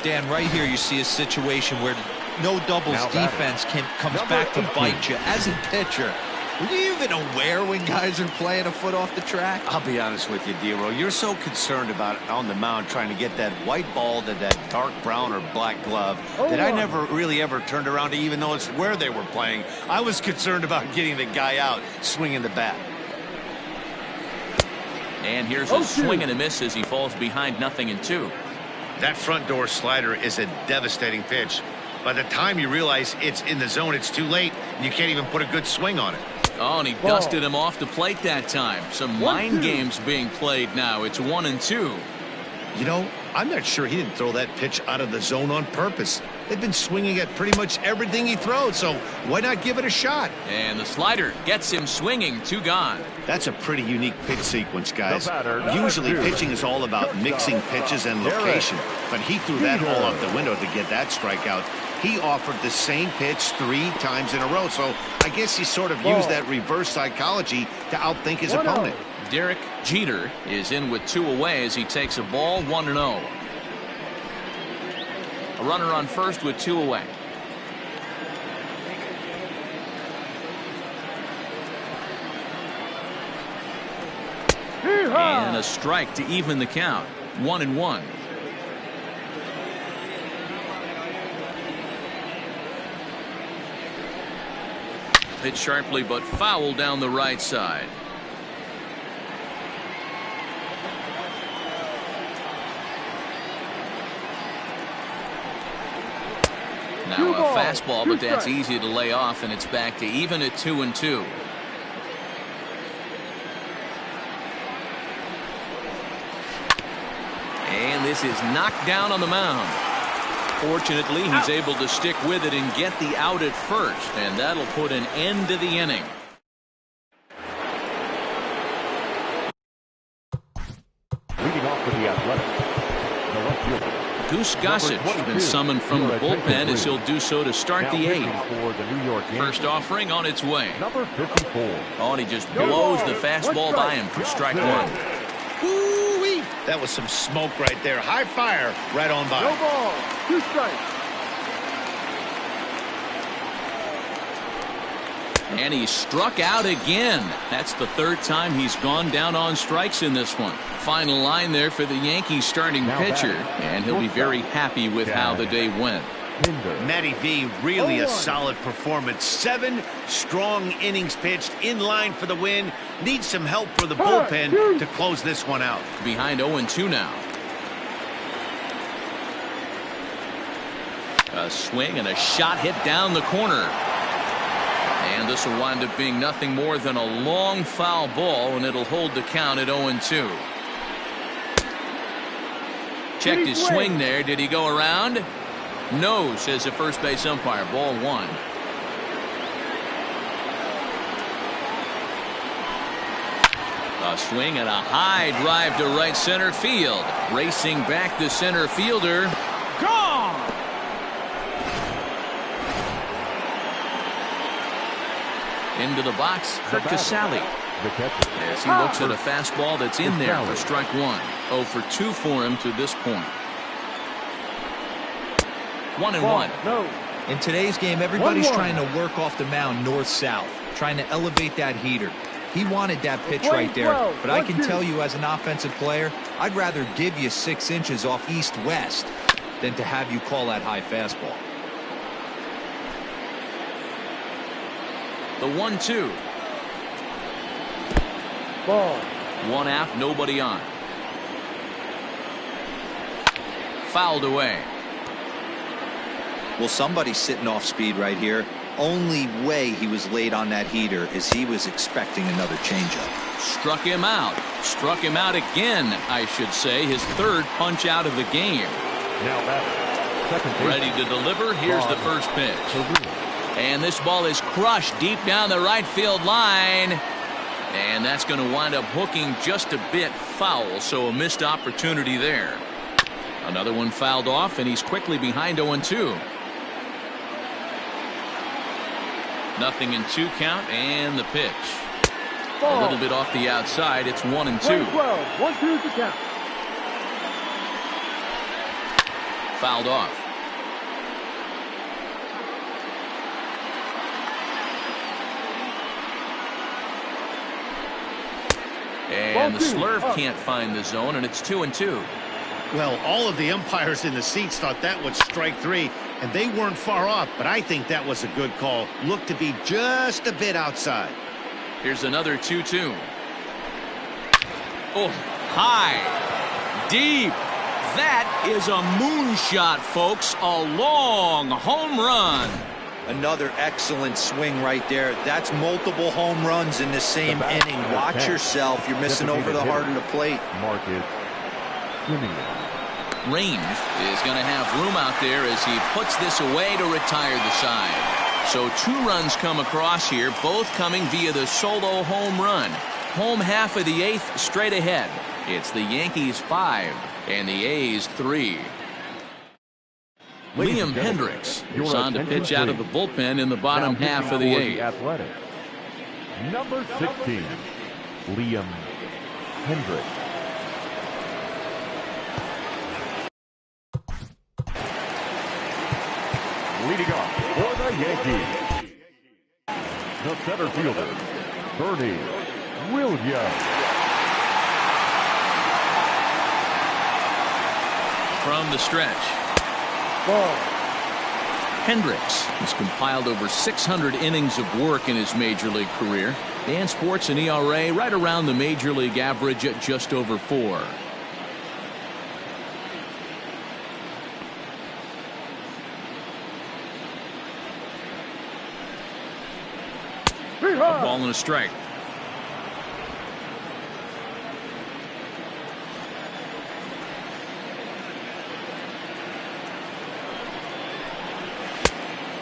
Dan, right here you see a situation where no doubles defense comes back to bite you. As a pitcher, were you even aware when guys are playing a foot off the track? I'll be honest with you, Dero. You're so concerned about it on the mound trying to get that white ball to that dark brown or black glove that I never really ever turned around to even notice where they were playing. I was concerned about getting the guy out swinging the bat. And here's a swing and a miss as he falls behind 0-2. That front door slider is a devastating pitch. By the time you realize it's in the zone, it's too late, and you can't even put a good swing on it. Oh, and he dusted him off the plate that time. Some mind games being played now. It's 1-2. You know, I'm not sure he didn't throw that pitch out of the zone on purpose. They've been swinging at pretty much everything he throws, so why not give it a shot? And the slider gets him swinging. 2 gone. That's a pretty unique pitch sequence, guys. Usually pitching is all about mixing pitches and location, but he threw that all out the window to get that strikeout. He offered the same pitch 3 times in a row, so I guess he sort of used that reverse psychology to outthink his opponent. Derek Jeter is in with 2 away as he takes a ball 1-0. A runner on first with 2 away. And a strike to even the count. 1-1. Hit sharply but foul down the right side. Now a fastball, but that's easy to lay off, and it's back to even at 2-2. And this is knocked down on the mound. Fortunately, he's able to stick with it and get the out at first, and that'll put an end to the inning. Leading off for the Athletics, the left fielder. Goose Gossage has been summoned from the bullpen as he'll do so to start the 8th. For the New York Yankees, First offering on its way. number 54. Oh, and he just blows the fastball by him for strike 1. Woo-wee. That was some smoke right there. High fire right on by. No ball. 2 strikes. And he struck out again. That's the 3rd time he's gone down on strikes in this one. Final line there for the Yankees starting pitcher, and he'll be very happy with how the day went. Matty V, really a solid performance. 7 strong innings pitched, in line for the win. Needs some help for the bullpen to close this one out. Behind 0-2 now. A swing and a shot hit down the corner. And this will wind up being nothing more than a long foul ball, and it'll hold the count at 0-2. Checked his swing there. Did he go around? No, says the first base umpire. Ball 1. A swing and a high drive to right center field. Racing back the center fielder. Gone! Into the box for Casale. The catcher. As he looks at a fastball that's in there for strike one. 0 for 2 for him to this point. 1-1. No. In today's game, everybody's trying to work off the mound north-south, trying to elevate that heater. He wanted that pitch right there, but I can tell you as an offensive player, I'd rather give you 6 inches off east-west than to have you call that high fastball. The 1-2. Ball. 1 out, nobody on. Fouled away. Well, somebody's sitting off speed right here. Only way he was late on that heater is he was expecting another changeup. Struck him out. Struck him out again, I should say. His 3rd punch out of the game. Now batter. Second base. Ready to deliver. Here's the first pitch. And this ball is crushed deep down the right field line. And that's going to wind up hooking just a bit foul, so a missed opportunity there. Another one fouled off, and he's quickly behind 0-2. Nothing in 2 count, and the pitch. Ball. A little bit off the outside. It's 1-2. 12. 1-2 to count. Fouled off. And the slurve can't find the zone, and it's 2-2. Well, all of the umpires in the seats thought that was strike 3, and they weren't far off, but I think that was a good call. Looked to be just a bit outside. Here's another 2-2. Oh, high, deep. That is a moonshot, folks. A long home run. Another excellent swing right there. That's multiple home runs in the same inning. Watch yourself. You're missing over the heart of the plate. Mark is swimming. Range is going to have room out there as he puts this away to retire the side. So 2 runs come across here, both coming via the solo home run. Home half of the 8th straight ahead. It's the Yankees 5 and the A's 3. Liam Hendricks is on to pitch out of the bullpen in the bottom half of the 8th. Athletics. Number 16, Liam Hendricks. Leading off for the Yankees, the center fielder, Bernie Williams. From the stretch. Ball. Hendricks has compiled over 600 innings of work in his major league career and sports an ERA right around the major league average at just over 4. A ball and a strike.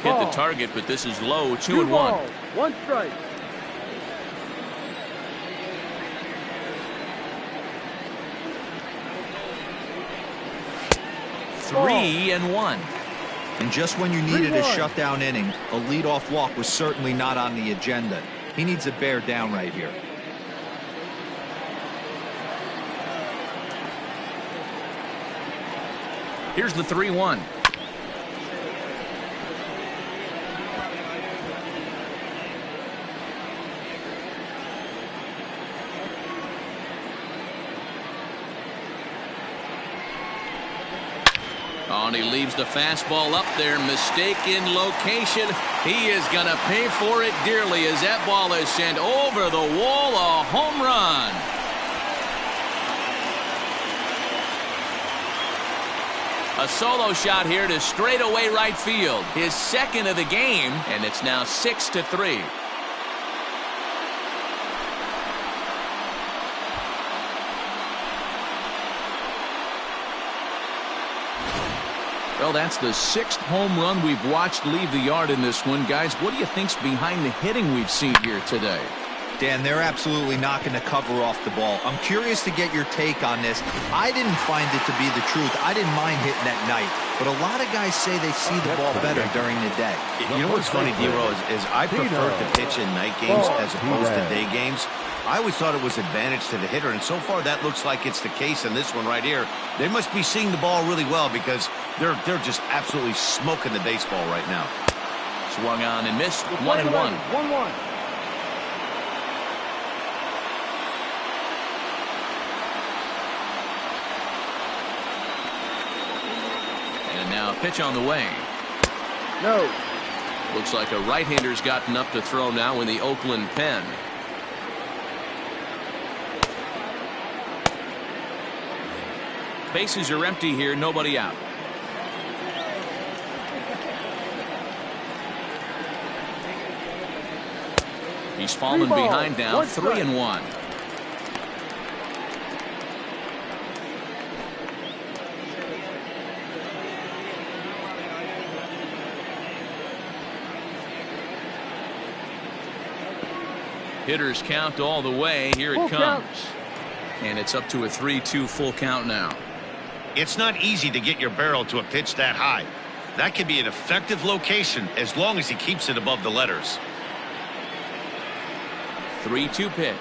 Hit the target, but this is low. 2-1. 1 strike. Three and 1. And just when you needed a shutdown inning, a leadoff walk was certainly not on the agenda. He needs to bear down right here. Here's the 3-1. Oh, and he leaves the fastball up there. Mistaken location. He is going to pay for it dearly as that ball is sent over the wall. A home run. A solo shot here to straightaway right field. His 2nd of the game, and it's now 6-3. Well, that's the 6th home run we've watched leave the yard in this one. Guys, what do you think's behind the hitting we've seen here today? Dan, they're absolutely not going to cover off the ball. I'm curious to get your take on this. I didn't find it to be the truth. I didn't mind hitting at night, but a lot of guys say they see the ball better during the day. You know what's funny, D-Row, is I prefer to pitch in night games as opposed to day games. I always thought it was advantage to the hitter, and so far that looks like it's the case in this one right here. They must be seeing the ball really well because they're just absolutely smoking the baseball right now. Swung on and missed. 1-1. 1-1. And now a pitch on the way. No. Looks like a right-hander's gotten up to throw now in the Oakland pen. Bases are empty here, nobody out. He's fallen behind now, 3-1. Hitters count all the way. Here it comes. And it's up to a 3-2 full count now. It's not easy to get your barrel to a pitch that high. That can be an effective location as long as he keeps it above the letters. 3-2 pitch.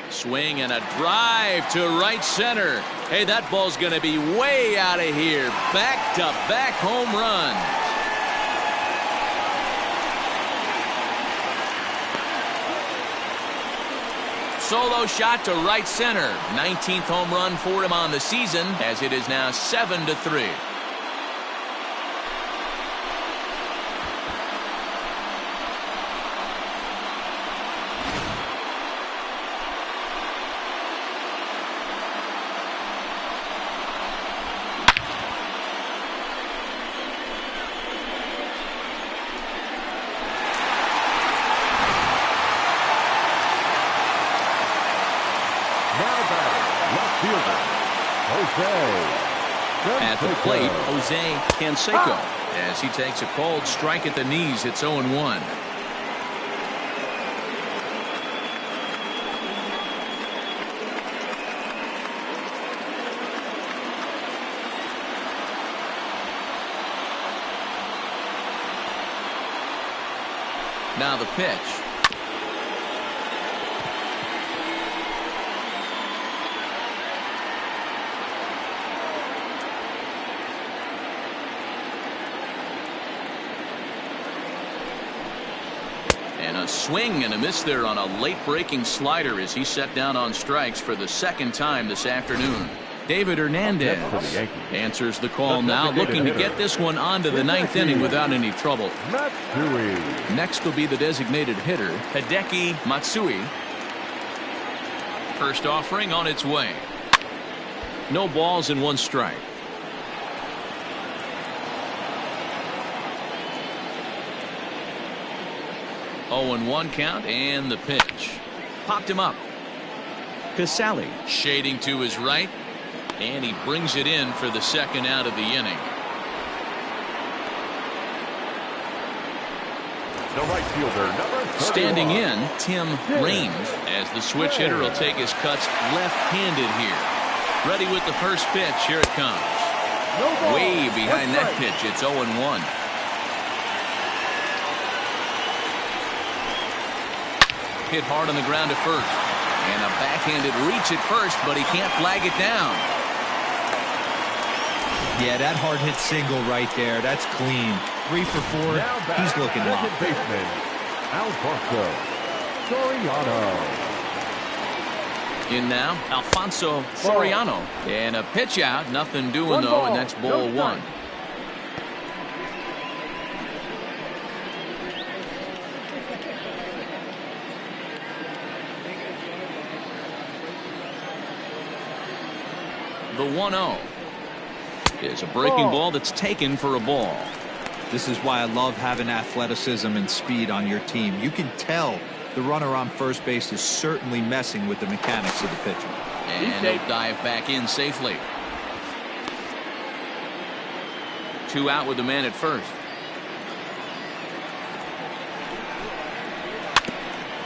Swing and a drive to right center. Hey, that ball's going to be way out of here. Back-to-back home runs. Solo shot to right center. 19th home run for him on the season, as it is now 7-3. At the plate, Jose Canseco, as he takes a cold strike at the knees. It's 0-1. Now the pitch. And a swing and a miss there on a late breaking slider as he set down on strikes for the second time this afternoon. David Hernandez answers the call now, looking to get this one onto the ninth inning without any trouble. Next will be the designated hitter, Hideki Matsui. First offering on its way. No balls and one strike. 0-1 count, and the pitch. Popped him up. Casali shading to his right, and he brings it in for the second out of the inning. The right fielder, number 31. Standing in, Tim Raines, as the switch hitter will take his cuts left-handed here. Ready with the first pitch. Here it comes. Way behind that pitch. It's 0-1. Hit hard on the ground at first. And a backhanded reach at first, but he can't flag it down. Yeah, that hard hit single right there. That's clean. 3 for 4. He's looking locked. Second baseman, Alfonso Soriano. In now, Alfonso Soriano. And a pitch out. Nothing doing, though, and that's ball one. The 1-0 is a breaking ball that's taken for a ball. This is why I love having athleticism and speed on your team. You can tell the runner on first base is certainly messing with the mechanics of the pitcher. And he'll dive back in safely. 2 out with the man at first.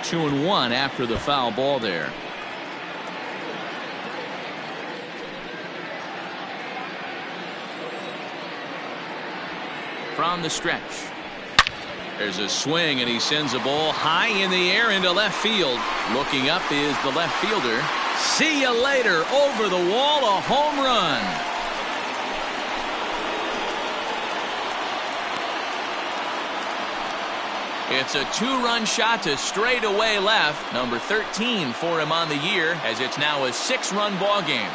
2-1 after the foul ball there. From the stretch. There's a swing, and he sends a ball high in the air into left field. Looking up is the left fielder. See you later. Over the wall, a home run. It's a 2-run shot to straightaway left. Number 13 for him on the year, as it's now a 6-run ball game.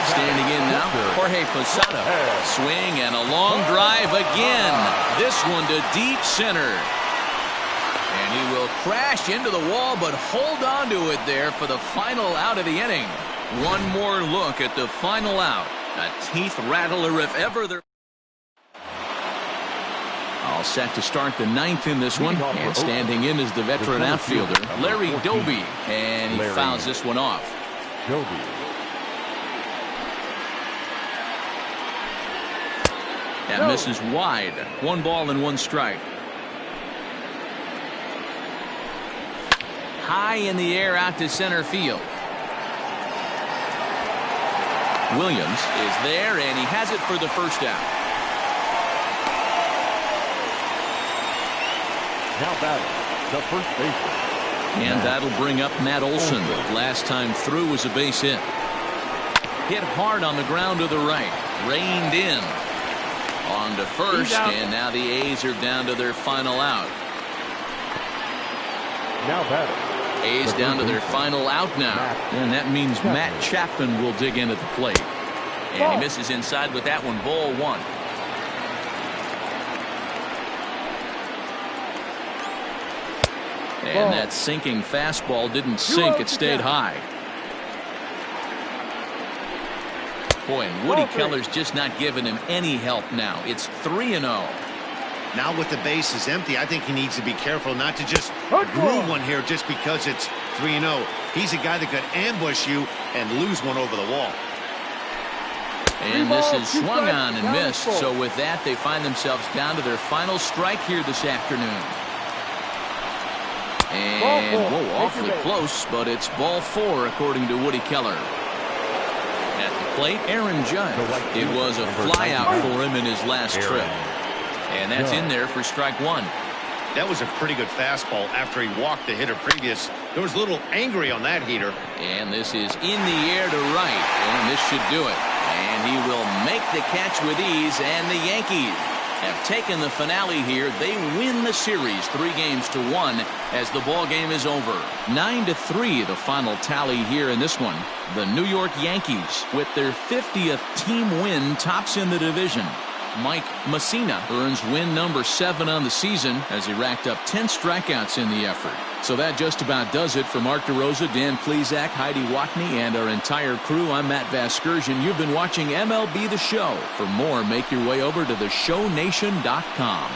Standing in now, Jorge Posada. Swing and a long drive again. This one to deep center. And he will crash into the wall, but hold on to it there for the final out of the inning. One more look at the final out. A teeth rattler if ever there. All set to start the 9th in this one. And standing in is the veteran outfielder, Larry Doby. And he fouls this one off. Doby. That misses wide. 1 ball and 1 strike. High in the air out to center field. Williams is there, and he has it for the first out. Now batting, the first baseman. And that'll bring up Matt Olson. Last time through was a base hit. Hit hard on the ground to the right. Reined in. On to first, and now the A's are down to their final out. Now batting. A's down to their final out now. And that means Matt Chapman will dig in at the plate. And he misses inside with that one. Ball 1. And that sinking fastball didn't sink. It stayed high. Boy, and Woody Keller's just not giving him any help now. It's 3-0. Now with the bases empty, I think he needs to be careful not to just groove one here just because it's 3-0. He's a guy that could ambush you and lose one over the wall. And this is swung on and missed. So with that, they find themselves down to their final strike here this afternoon. And, whoa, awfully close, but it's ball 4 according to Woody Keller. At the plate, Aaron Judge. It was a fly out for him in his last trip. And that's in there for strike 1. That was a pretty good fastball after he walked the hitter previous. There was a little angry on that heater. And this is in the air to right. And this should do it. And he will make the catch with ease. And the Yankees have taken the finale here. They win the series 3-1 as the ball game is over. 9-3 the final tally here in this one. The New York Yankees, with their 50th team win, tops in the division. Mike Mussina earns win number 7 on the season as he racked up 10 strikeouts in the effort. So that just about does it for Mark DeRosa, Dan Plesac, Heidi Watney, and our entire crew. I'm Matt Vasgersian. You've been watching MLB The Show. For more, make your way over to theshownation.com.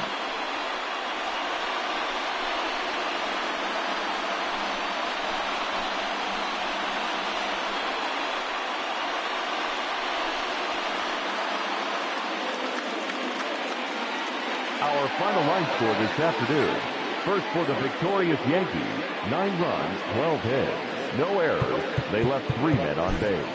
Our final line score this afternoon. First for the victorious Yankees, 9 runs, 12 hits, no errors. They left 3 men on base.